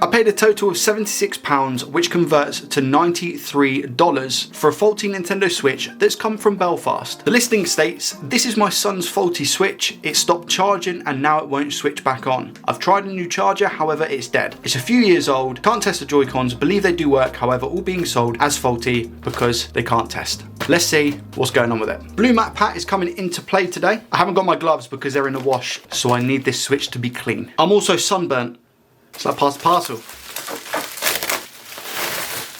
I paid a total of £76, which converts to $93 for a faulty Nintendo Switch that's come from Belfast. The listing states, "This is my son's faulty Switch. It stopped charging and now it won't switch back on. I've tried a new charger, however it's dead. It's a few years old, can't test the Joy-Cons, believe they do work, however all being sold as faulty because they can't test." Let's see what's going on with it. Blue matte pat is coming into play today. I haven't got my gloves because they're in the wash, so I need this Switch to be clean. I'm also sunburnt, so I pass the parcel.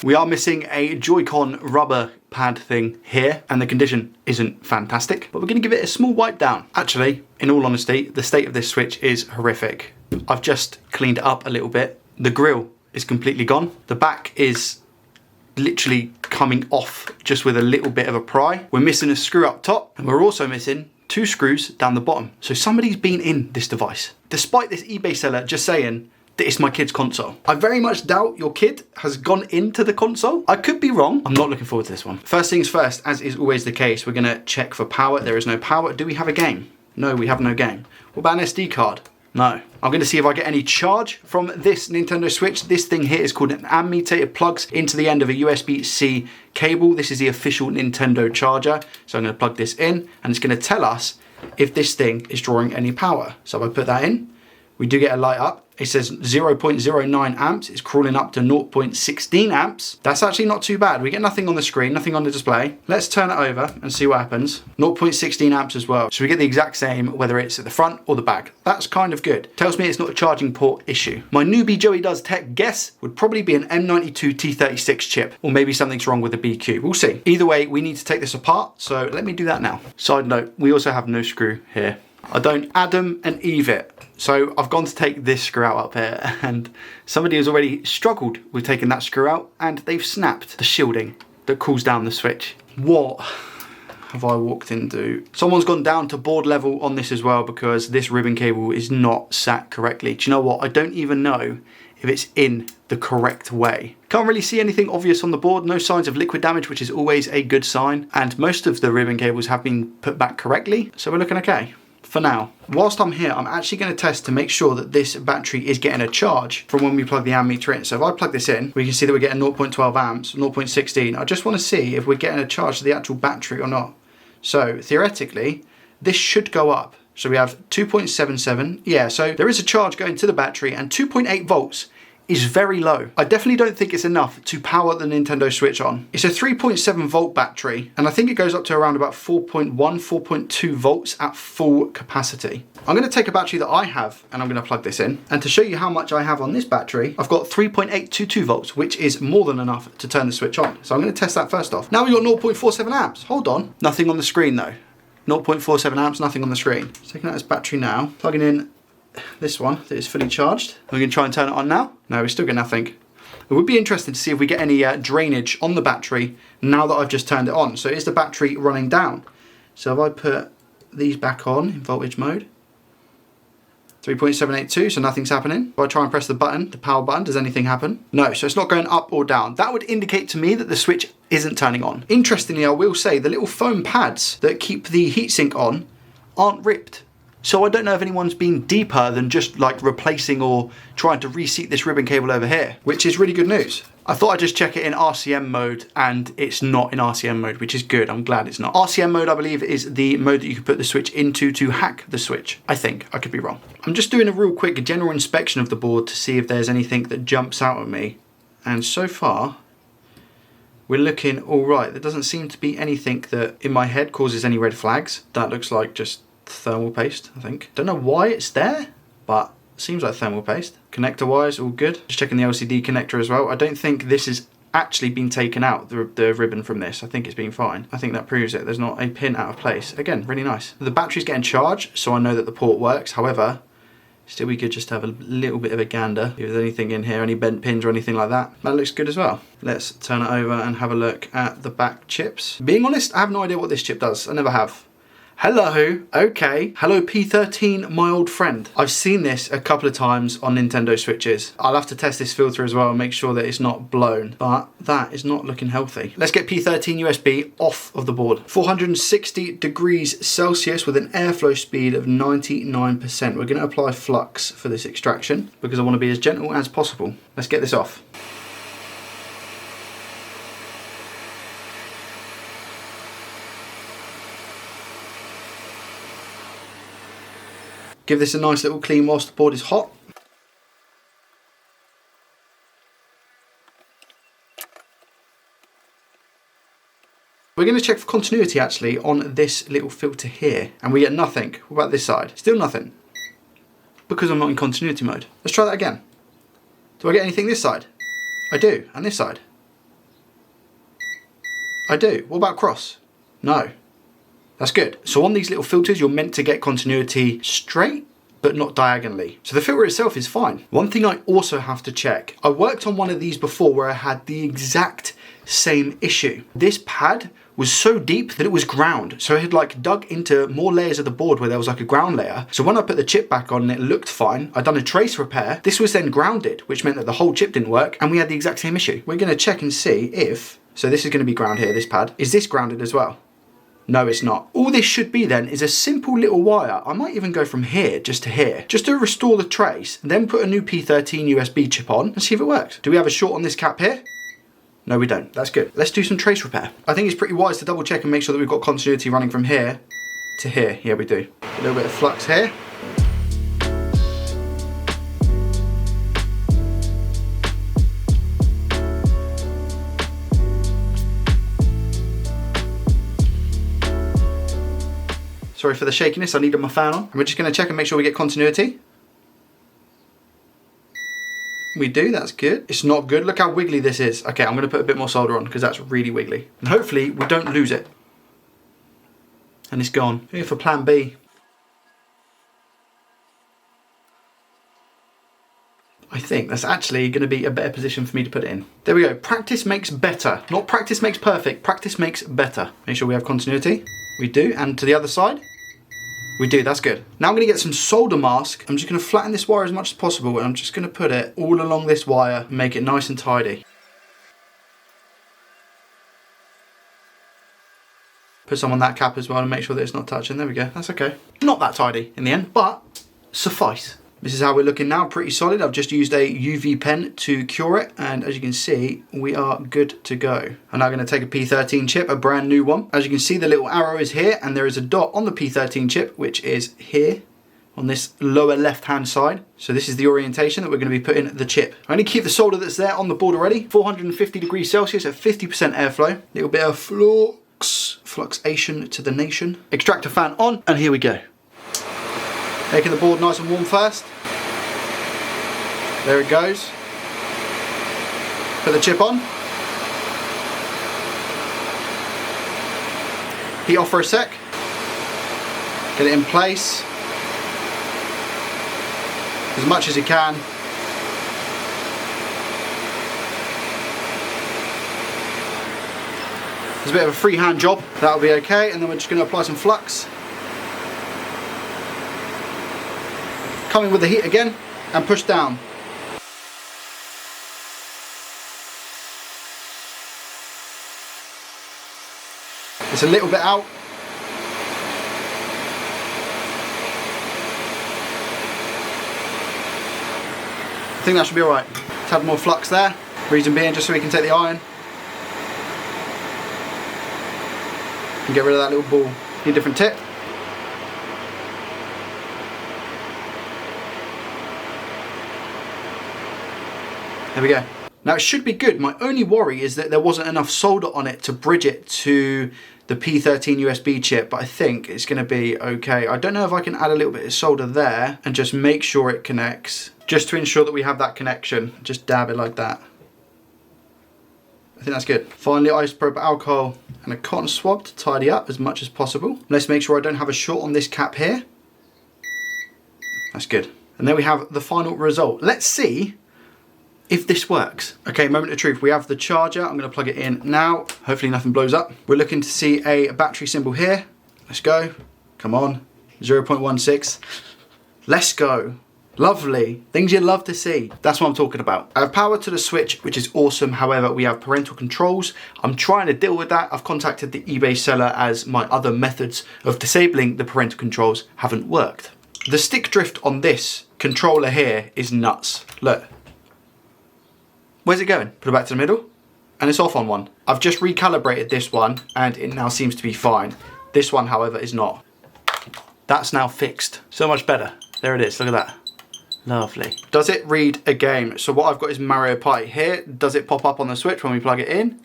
We are missing a Joy-Con rubber pad thing here, and the condition isn't fantastic, but we're gonna give it a small wipe down. Actually, in all honesty, the state of this Switch is horrific. I've just cleaned it up a little bit. The grill is completely gone. The back is literally coming off just with a little bit of a pry. We're missing a screw up top, and we're also missing 2 screws down the bottom. So somebody's been in this device. Despite this eBay seller just saying that it's my kid's console. I very much doubt your kid has gone into the console. I could be wrong. I'm not looking forward to this one. First things first, as is always the case, we're gonna check for power. There is no power. Do we have a game? No, we have no game. What about an SD card? No. I'm going to see if I get any charge from this Nintendo Switch. This thing here is called an ammeter. It plugs into the end of a USB-C cable. This is the official Nintendo charger. So I'm going to plug this in and it's going to tell us if this thing is drawing any power. So if I put that in, we do get a light up. It says 0.09 amps. It's crawling up to 0.16 amps. That's actually not too bad. We get nothing on the screen, nothing on the display. Let's turn it over and see what happens. 0.16 amps as well. So we get the exact same whether it's at the front or the back. That's kind of good. Tells me it's not a charging port issue. My newbie Joey Does Tech guess would probably be an M92 T36 chip, or maybe something's wrong with the BQ. We'll see. Either way, we need to take this apart. So let me do that now. Side note, we also have no screw here. I don't Adam and Eve it. So I've gone to take this screw out up here, and somebody has already struggled with taking that screw out, and they've snapped the shielding that cools down the Switch. What have I walked into? Someone's gone down to board level on this as well, because this ribbon cable is not sat correctly. Do you know what? I don't even know if it's in the correct way. Can't really see anything obvious on the board. No signs of liquid damage, which is always a good sign. And most of the ribbon cables have been put back correctly, so we're looking okay. For now. Whilst I'm here, I'm actually going to test to make sure that this battery is getting a charge from when we plug the ammeter in. So if I plug this in, we can see that we're getting 0.12 amps, 0.16. I just want to see if we're getting a charge to the actual battery or not. So theoretically, this should go up. So we have 2.77. Yeah, so there is a charge going to the battery, and 2.8 volts is very low. I definitely don't think it's enough to power the Nintendo Switch on. It's a 3.7 volt battery, and I think it goes up to around about 4.1, 4.2 volts at full capacity. I'm gonna take a battery that I have, and I'm gonna plug this in. And to show you how much I have on this battery, I've got 3.822 volts, which is more than enough to turn the Switch on. So I'm gonna test that first off. Now we've got 0.47 amps. Hold on. Nothing on the screen though. 0.47 amps, nothing on the screen. Taking out this battery now, plugging in this one that is fully charged. We're going to try and turn it on now. No, we still get nothing. It would be interesting to see if we get any drainage on the battery now that I've just turned it on. So is the battery running down? So if I put these back on in voltage mode, 3.782, so nothing's happening. If I try and press the button, the power button, does anything happen? No, so it's not going up or down. That would indicate to me that the Switch isn't turning on. Interestingly, I will say the little foam pads that keep the heatsink on aren't ripped. So I don't know if anyone's been deeper than just like replacing or trying to reseat this ribbon cable over here, which is really good news. I thought I'd just check it in RCM mode, and it's not in RCM mode, which is good. I'm glad it's not. RCM mode, I believe, is the mode that you can put the Switch into to hack the Switch. I think. I could be wrong. I'm just doing a real quick general inspection of the board to see if there's anything that jumps out at me. And so far, we're looking all right. There doesn't seem to be anything that in my head causes any red flags. That looks like just thermal paste, I think. Don't know why it's there, but seems like thermal paste. Connector wise, all good. Just checking the LCD connector as well. I don't think this has actually been taken out, the ribbon from this. I think it's been fine. I think that proves it. There's not a pin out of place. Again, really nice. The battery's getting charged, so I know that the port works. However, still we could just have a little bit of a gander. If there's anything in here, any bent pins or anything like that. That looks good as well. Let's turn it over and have a look at the back chips. Being honest, I have no idea what this chip does. I never have. Hello, okay. Hello P13, my old friend. I've seen this a couple of times on Nintendo Switches. I'll have to test this filter as well and make sure that it's not blown, but that is not looking healthy. Let's get P13 USB off of the board. 460 degrees Celsius with an airflow speed of 99%. We're gonna apply flux for this extraction because I wanna be as gentle as possible. Let's get this off. Give this a nice little clean whilst the board is hot. We're going to check for continuity actually on this little filter here, and we get nothing. What about this side? Still nothing. Because I'm not in continuity mode. Let's try that again. Do I get anything this side? I do. And this side? I do. What about cross? No. That's good. So on these little filters, you're meant to get continuity straight, but not diagonally. So the filter itself is fine. One thing I also have to check. I worked on one of these before where I had the exact same issue. This pad was so deep that it was ground. So it had like dug into more layers of the board where there was like a ground layer. So when I put the chip back on and it looked fine, I'd done a trace repair. This was then grounded, which meant that the whole chip didn't work and we had the exact same issue. We're gonna check and see if, so this is gonna be ground here, this pad. Is this grounded as well? No, it's not. All this should be then is a simple little wire. I might even go from here just to here, just to restore the trace, then put a new P13 USB chip on and see if it works. Do we have a short on this cap here? No, we don't. That's good. Let's do some trace repair. I think it's pretty wise to double check and make sure that we've got continuity running from here to here. Yeah, we do. A little bit of flux here. Sorry for the shakiness, I needed my fan on. And we're just gonna check and make sure we get continuity. We do, that's good. It's not good, look how wiggly this is. Okay, I'm gonna put a bit more solder on because that's really wiggly. And hopefully we don't lose it. And it's gone. Here for plan B. I think that's actually gonna be a better position for me to put it in. There we go, practice makes better. Not practice makes perfect, practice makes better. Make sure we have continuity. We do, and to the other side? We do, that's good. Now I'm gonna get some solder mask. I'm just gonna flatten this wire as much as possible and I'm just gonna put it all along this wire and make it nice and tidy. Put some on that cap as well and make sure that it's not touching. There we go, that's okay. Not that tidy in the end, but suffice. This is how we're looking now, pretty solid. I've just used a UV pen to cure it, and as you can see, we are good to go. I'm now gonna take a P13 chip, a brand new one. As you can see, the little arrow is here, and there is a dot on the P13 chip, which is here, on this lower left-hand side. So this is the orientation that we're gonna be putting the chip. I'm gonna keep the solder that's there on the board already, 450 degrees Celsius at 50% airflow. Little bit of fluxation to the nation. Extractor fan on, and here we go. Making the board nice and warm first. There it goes. Put the chip on. Heat off for a sec. Get it in place. As much as you can. It's a bit of a freehand job. That'll be okay. And then we're just going to apply some flux. Come in with the heat again and push down. It's a little bit out. I think that should be alright. Let's add more flux there. Reason being just so we can take the iron and get rid of that little ball. Need a different tip. There we go. Now it should be good. My only worry is that there wasn't enough solder on it to bridge it to the P13 USB chip, but I think it's gonna be okay. I don't know if I can add a little bit of solder there and just make sure it connects, just to ensure that we have that connection. Just dab it like that. I think that's good. Finally, isopropyl alcohol and a cotton swab to tidy up as much as possible. Let's make sure I don't have a short on this cap here. That's good. And then we have the final result. Let's see if this works. Okay, moment of truth. We have the charger. I'm gonna plug it in now. Hopefully nothing blows up. We're looking to see a battery symbol here. Let's go. Come on, 0.16. Let's go. Lovely. Things you love to see. That's what I'm talking about. I have power to the switch, which is awesome. However, we have parental controls. I'm trying to deal with that. I've contacted the eBay seller as my other methods of disabling the parental controls haven't worked. The stick drift on this controller here is nuts. Look. Where's it going? Put it back to the middle. And it's off on one. I've just recalibrated this one and it now seems to be fine. This one, however, is not. That's now fixed. So much better. There it is. Look at that. Lovely. Does it read a game? So what I've got is Mario Party here. Does it pop up on the Switch when we plug it in?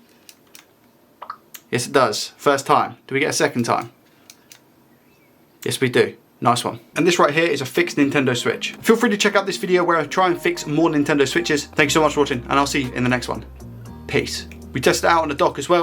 Yes, it does. First time. Do we get a second time? Yes, we do. Nice one. And this right here is a fixed Nintendo Switch. Feel free to check out this video where I try and fix more Nintendo Switches. Thank you so much for watching, and I'll see you in the next one. Peace. We tested it out on the dock as well.